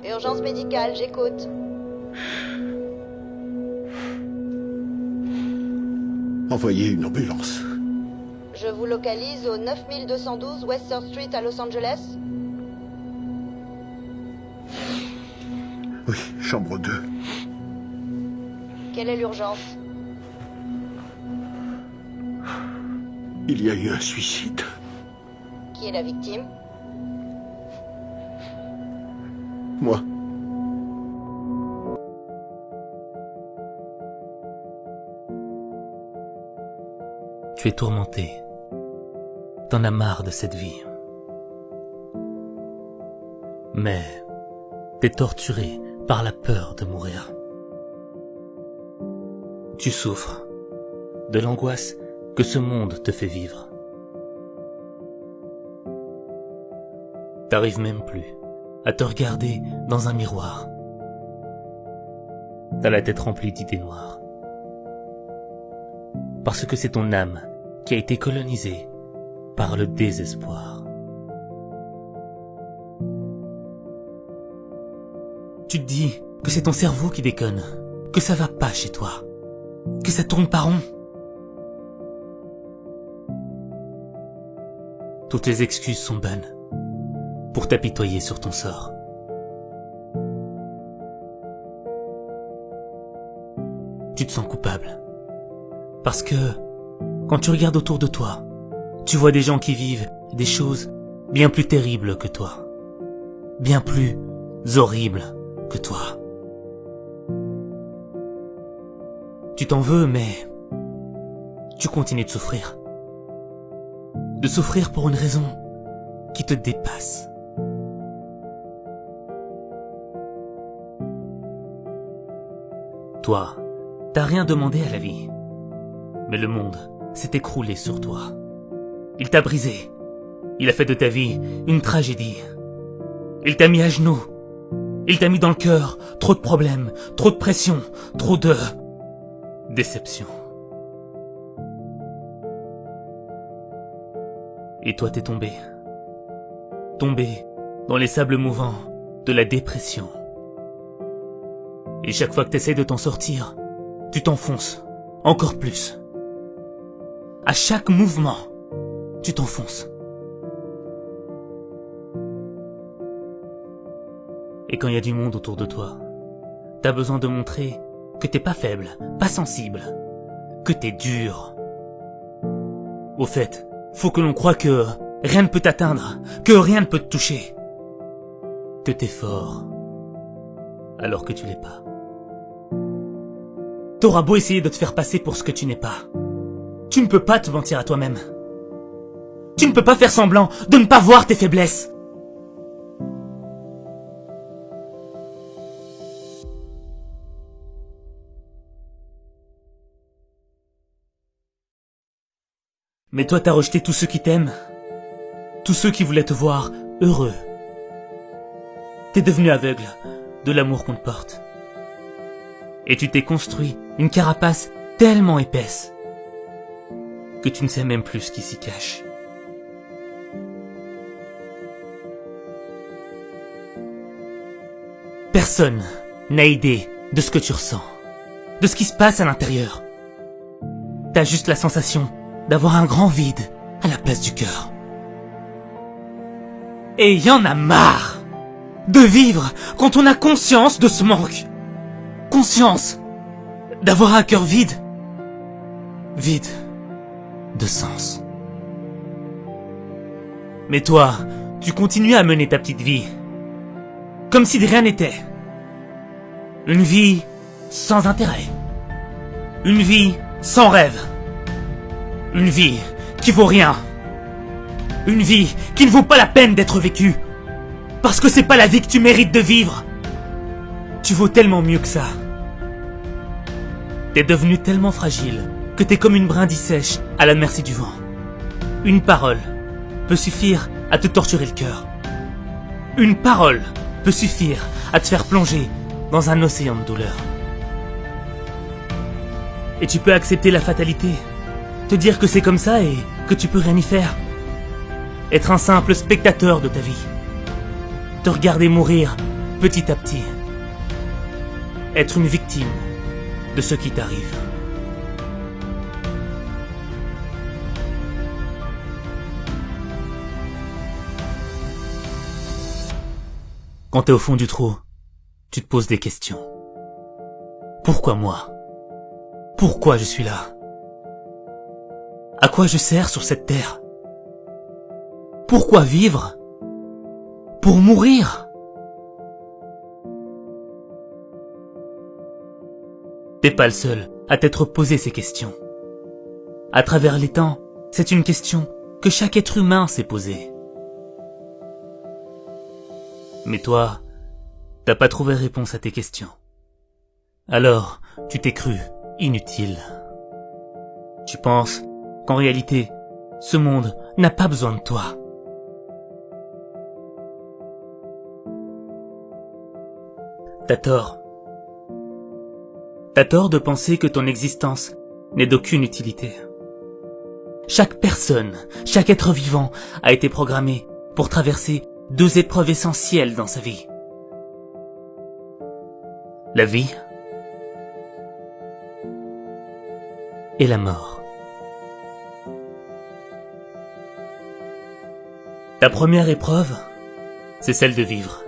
Urgence médicale, j'écoute. Envoyez une ambulance. Je vous localise au 9212 West Third Street à Los Angeles. Oui, chambre 2. Quelle est l'urgence? Il y a eu un suicide. Qui est la victime? Moi. Tu es tourmenté. T'en as marre de cette vie. Mais t'es torturé par la peur de mourir. Tu souffres de l'angoisse que ce monde te fait vivre. T'arrives même plus à te regarder dans un miroir. T'as la tête remplie d'idées noires. Parce que c'est ton âme qui a été colonisée par le désespoir. Tu te dis que c'est ton cerveau qui déconne, que ça va pas chez toi, que ça tourne pas rond. Toutes les excuses sont bonnes pour t'apitoyer sur ton sort. Tu te sens coupable. Parce que, quand tu regardes autour de toi, tu vois des gens qui vivent des choses bien plus terribles que toi. Bien plus horribles que toi. Tu t'en veux, mais tu continues de souffrir. De souffrir pour une raison qui te dépasse. Toi, t'as rien demandé à la vie. Mais le monde s'est écroulé sur toi. Il t'a brisé. Il a fait de ta vie une tragédie. Il t'a mis à genoux. Il t'a mis dans le cœur trop de problèmes, trop de pression, trop de déception. Et toi t'es tombé. Tombé dans les sables mouvants de la dépression. Et chaque fois que t'essayes de t'en sortir, tu t'enfonces encore plus. À chaque mouvement, tu t'enfonces. Et quand il y a du monde autour de toi, t'as besoin de montrer que t'es pas faible, pas sensible, que t'es dur. Au fait, faut que l'on croie que rien ne peut t'atteindre, que rien ne peut te toucher, que t'es fort, alors que tu l'es pas. T'auras beau essayer de te faire passer pour ce que tu n'es pas. Tu ne peux pas te mentir à toi-même. Tu ne peux pas faire semblant de ne pas voir tes faiblesses. Mais toi t'as rejeté tous ceux qui t'aiment, tous ceux qui voulaient te voir heureux. T'es devenu aveugle de l'amour qu'on te porte. Et tu t'es construit une carapace tellement épaisse que tu ne sais même plus ce qui s'y cache. Personne n'a idée de ce que tu ressens, de ce qui se passe à l'intérieur. T'as juste la sensation d'avoir un grand vide à la place du cœur. Et y en a marre de vivre quand on a conscience de ce manque. Conscience d'avoir un cœur vide. Vide de sens. Mais toi, tu continues à mener ta petite vie. Comme si de rien n'était. Une vie sans intérêt. Une vie sans rêve. Une vie qui vaut rien. Une vie qui ne vaut pas la peine d'être vécue. Parce que c'est pas la vie que tu mérites de vivre. Tu vaux tellement mieux que ça. T'es devenu tellement fragile que t'es comme une brindille sèche à la merci du vent. Une parole peut suffire à te torturer le cœur. Une parole peut suffire à te faire plonger dans un océan de douleur. Et tu peux accepter la fatalité, te dire que c'est comme ça et que tu peux rien y faire. Être un simple spectateur de ta vie. Te regarder mourir petit à petit, être une victime de ce qui t'arrive. Quand t'es au fond du trou, tu te poses des questions. Pourquoi moi? Pourquoi je suis là? À quoi je sers sur cette terre? Pourquoi vivre? Pour mourir? T'es pas le seul à t'être posé ces questions. À travers les temps, c'est une question que chaque être humain s'est posée. Mais toi, t'as pas trouvé réponse à tes questions. Alors, tu t'es cru inutile. Tu penses qu'en réalité, ce monde n'a pas besoin de toi. T'as tort. T'as tort de penser que ton existence n'est d'aucune utilité. Chaque personne, chaque être vivant a été programmé pour traverser 2 épreuves essentielles dans sa vie. La vie et la mort. Ta première épreuve, c'est celle de vivre.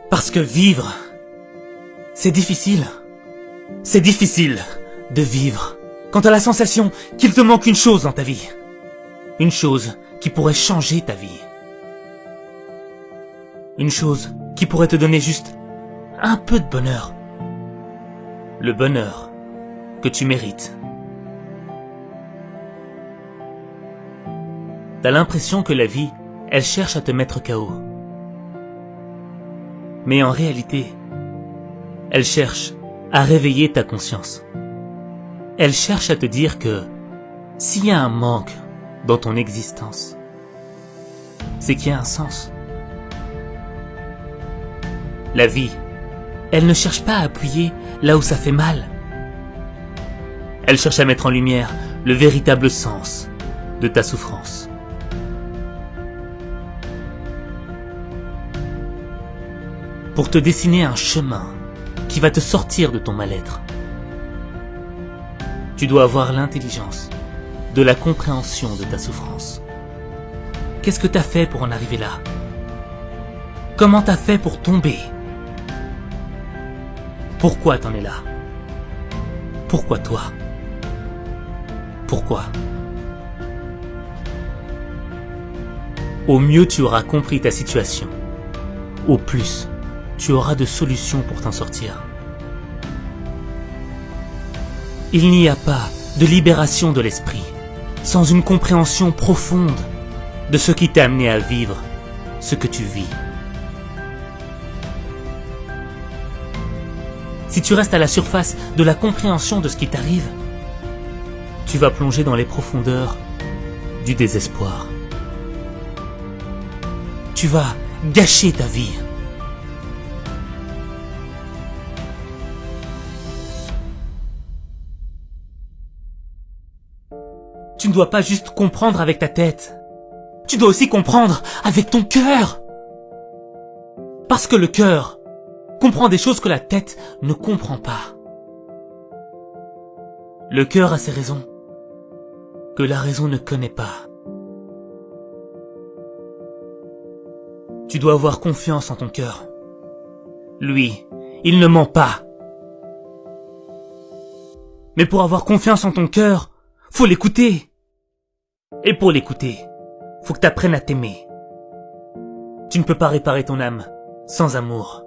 Parce que vivre, c'est difficile. C'est difficile de vivre quand t'as la sensation qu'il te manque une chose dans ta vie. Une chose qui pourrait changer ta vie. Une chose qui pourrait te donner juste un peu de bonheur. Le bonheur que tu mérites. T'as l'impression que la vie, elle cherche à te mettre KO. Mais en réalité, elle cherche à réveiller ta conscience. Elle cherche à te dire que s'il y a un manque dans ton existence, c'est qu'il y a un sens. La vie, elle ne cherche pas à appuyer là où ça fait mal. Elle cherche à mettre en lumière le véritable sens de ta souffrance. Pour te dessiner un chemin qui va te sortir de ton mal-être. Tu dois avoir l'intelligence de la compréhension de ta souffrance. Qu'est-ce que t'as fait pour en arriver là? Comment t'as fait pour tomber? Pourquoi t'en es là? Pourquoi toi? Pourquoi? Au mieux tu auras compris ta situation. Au plus, tu auras de solutions pour t'en sortir. Il n'y a pas de libération de l'esprit sans une compréhension profonde de ce qui t'a amené à vivre ce que tu vis. Si tu restes à la surface de la compréhension de ce qui t'arrive, tu vas plonger dans les profondeurs du désespoir. Tu vas gâcher ta vie. Tu ne dois pas juste comprendre avec ta tête. Tu dois aussi comprendre avec ton cœur. Parce que le cœur comprend des choses que la tête ne comprend pas. Le cœur a ses raisons que la raison ne connaît pas. Tu dois avoir confiance en ton cœur. Lui, il ne ment pas. Mais pour avoir confiance en ton cœur, faut l'écouter. Et pour l'écouter, faut que t'apprennes à t'aimer. Tu ne peux pas réparer ton âme sans amour.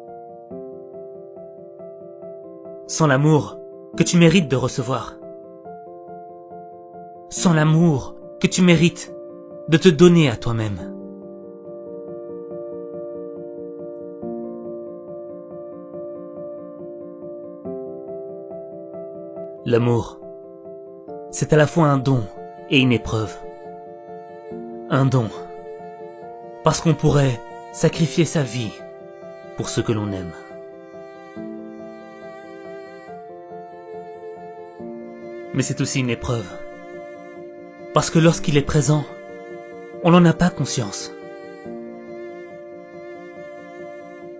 Sans l'amour que tu mérites de recevoir. Sans l'amour que tu mérites de te donner à toi-même. L'amour, c'est à la fois un don et une épreuve. Un don, parce qu'on pourrait sacrifier sa vie pour ce que l'on aime. Mais c'est aussi une épreuve, parce que lorsqu'il est présent, on n'en a pas conscience.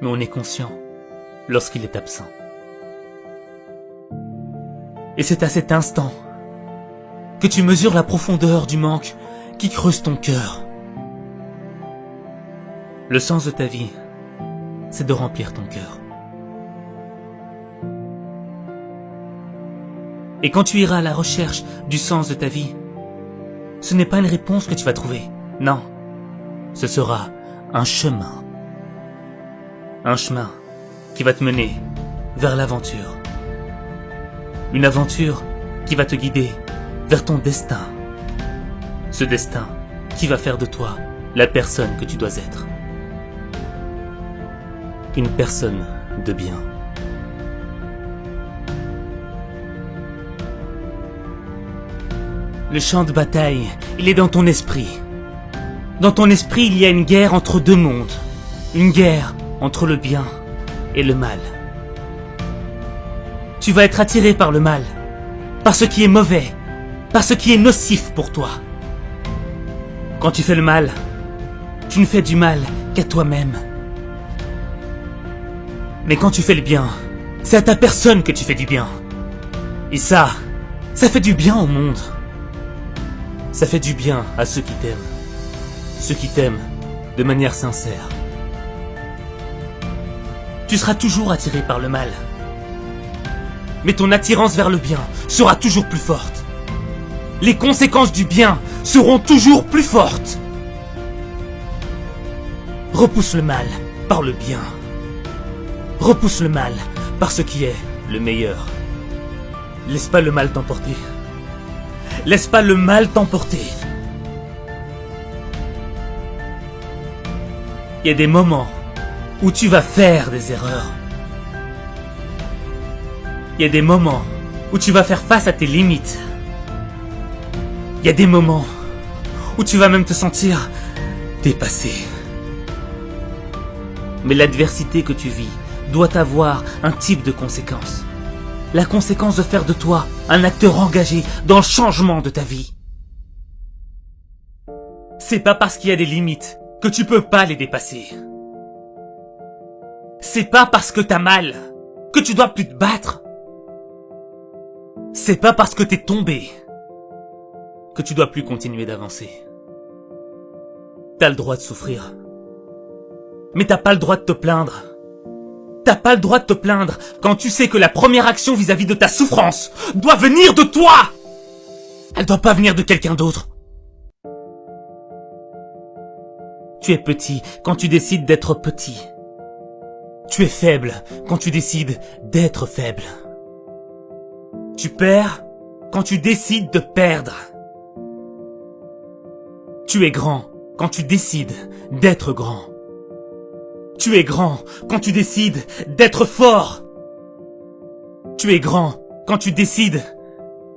Mais on est conscient lorsqu'il est absent. Et c'est à cet instant que tu mesures la profondeur du manque qui creuse ton cœur. Le sens de ta vie, c'est de remplir ton cœur. Et quand tu iras à la recherche du sens de ta vie, ce n'est pas une réponse que tu vas trouver. Non, ce sera un chemin. Un chemin qui va te mener vers l'aventure. Une aventure qui va te guider vers ton destin. Ce destin qui va faire de toi la personne que tu dois être. Une personne de bien. Le champ de bataille, il est dans ton esprit. Dans ton esprit, il y a une guerre entre deux mondes. Une guerre entre le bien et le mal. Tu vas être attiré par le mal, par ce qui est mauvais, par ce qui est nocif pour toi. Quand tu fais le mal, tu ne fais du mal qu'à toi-même. Mais quand tu fais le bien, c'est à ta personne que tu fais du bien. Et ça fait du bien au monde. Ça fait du bien à ceux qui t'aiment. Ceux qui t'aiment de manière sincère. Tu seras toujours attiré par le mal. Mais ton attirance vers le bien sera toujours plus forte. Les conséquences du bien seront toujours plus fortes. Repousse le mal par le bien. Repousse le mal par ce qui est le meilleur. Laisse pas le mal t'emporter. Laisse pas le mal t'emporter. Il y a des moments où tu vas faire des erreurs. Il y a des moments où tu vas faire face à tes limites. Il y a des moments où tu vas même te sentir dépassé. Mais l'adversité que tu vis doit avoir un type de conséquence. La conséquence de faire de toi un acteur engagé dans le changement de ta vie. C'est pas parce qu'il y a des limites que tu peux pas les dépasser. C'est pas parce que t'as mal que tu dois plus te battre. C'est pas parce que t'es tombé que tu dois plus continuer d'avancer. T'as le droit de souffrir. Mais t'as pas le droit de te plaindre. T'as pas le droit de te plaindre quand tu sais que la première action vis-à-vis de ta souffrance doit venir de toi. Elle doit pas venir de quelqu'un d'autre. Tu es petit quand tu décides d'être petit. Tu es faible quand tu décides d'être faible. Tu perds quand tu décides de perdre. Tu es grand quand tu décides d'être grand. Tu es grand quand tu décides d'être fort. Tu es grand quand tu décides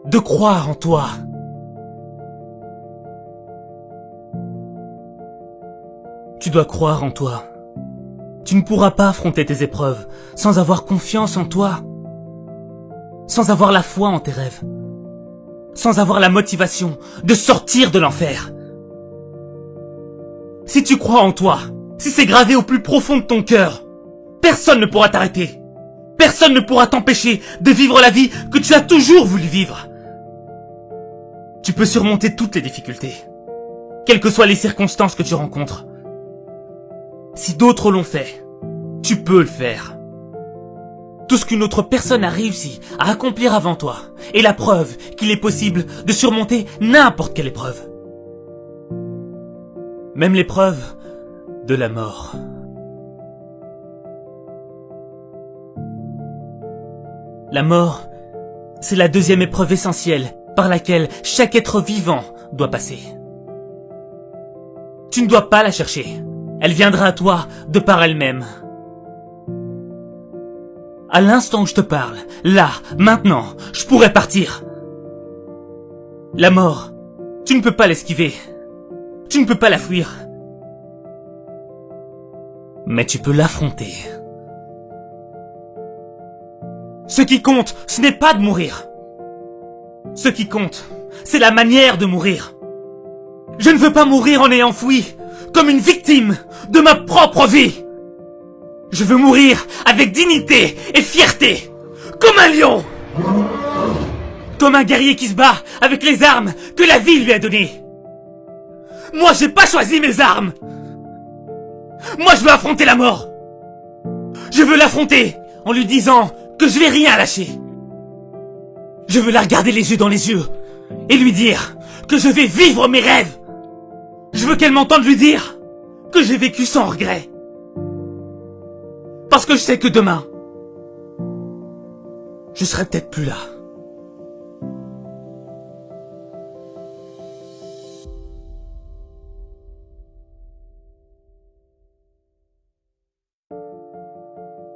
de croire en toi. Tu dois croire en toi. Tu ne pourras pas affronter tes épreuves sans avoir confiance en toi. Sans avoir la foi en tes rêves. Sans avoir la motivation de sortir de l'enfer. Si tu crois en toi, si c'est gravé au plus profond de ton cœur, personne ne pourra t'arrêter. Personne ne pourra t'empêcher de vivre la vie que tu as toujours voulu vivre. Tu peux surmonter toutes les difficultés, quelles que soient les circonstances que tu rencontres. Si d'autres l'ont fait, tu peux le faire. Tout ce qu'une autre personne a réussi à accomplir avant toi est la preuve qu'il est possible de surmonter n'importe quelle épreuve. Même l'épreuve de la mort. La mort, c'est la deuxième épreuve essentielle par laquelle chaque être vivant doit passer. Tu ne dois pas la chercher. Elle viendra à toi de par elle-même. À l'instant où je te parle, là, maintenant, je pourrais partir. La mort, tu ne peux pas l'esquiver. Tu ne peux pas la fuir. Mais tu peux l'affronter. Ce qui compte, ce n'est pas de mourir. Ce qui compte, c'est la manière de mourir. Je ne veux pas mourir en ayant fui, comme une victime de ma propre vie. Je veux mourir avec dignité et fierté, comme un lion. Comme un guerrier qui se bat avec les armes que la vie lui a données. Moi, j'ai pas choisi mes armes. Moi, je veux affronter la mort. Je veux l'affronter en lui disant que je vais rien lâcher. Je veux la regarder les yeux dans les yeux et lui dire que je vais vivre mes rêves. Je veux qu'elle m'entende lui dire que j'ai vécu sans regret. Parce que je sais que demain, je serai peut-être plus là.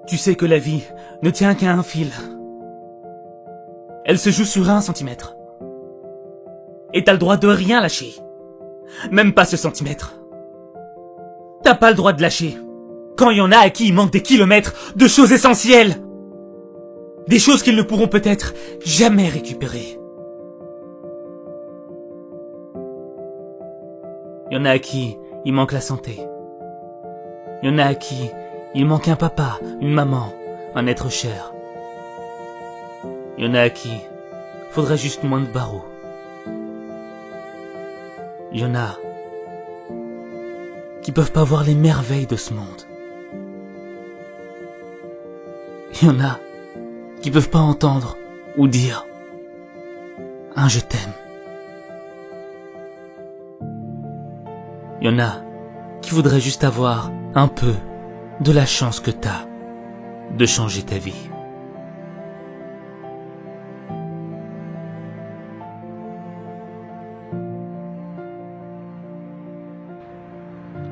Tu sais que la vie ne tient qu'à un fil. Elle se joue sur 1 centimètre. Et t'as le droit de rien lâcher. Même pas ce centimètre. T'as pas le droit de lâcher quand il y en a à qui il manque des kilomètres de choses essentielles. Des choses qu'ils ne pourront peut-être jamais récupérer. Il y en a à qui il manque la santé. Il y en a à qui il manque un papa, une maman, un être cher. Il y en a à qui faudrait juste moins de barreaux. Il y en a qui peuvent pas voir les merveilles de ce monde. Il y en a qui peuvent pas entendre ou dire un je t'aime. Il y en a qui voudraient juste avoir un peu de la chance que t'as de changer ta vie.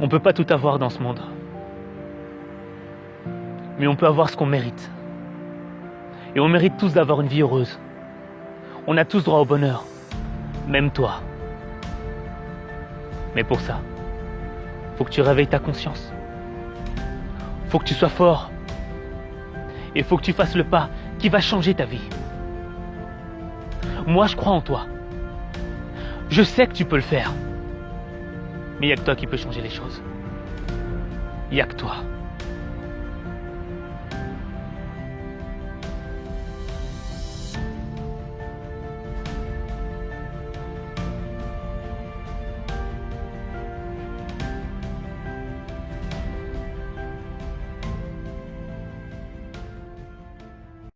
On peut pas tout avoir dans ce monde. Mais on peut avoir ce qu'on mérite. Et on mérite tous d'avoir une vie heureuse. On a tous droit au bonheur. Même toi. Mais pour ça, faut que tu réveilles ta conscience. Faut que tu sois fort. Et faut que tu fasses le pas qui va changer ta vie. Moi, je crois en toi. Je sais que tu peux le faire. Mais il n'y a que toi qui peux changer les choses. Il n'y a que toi.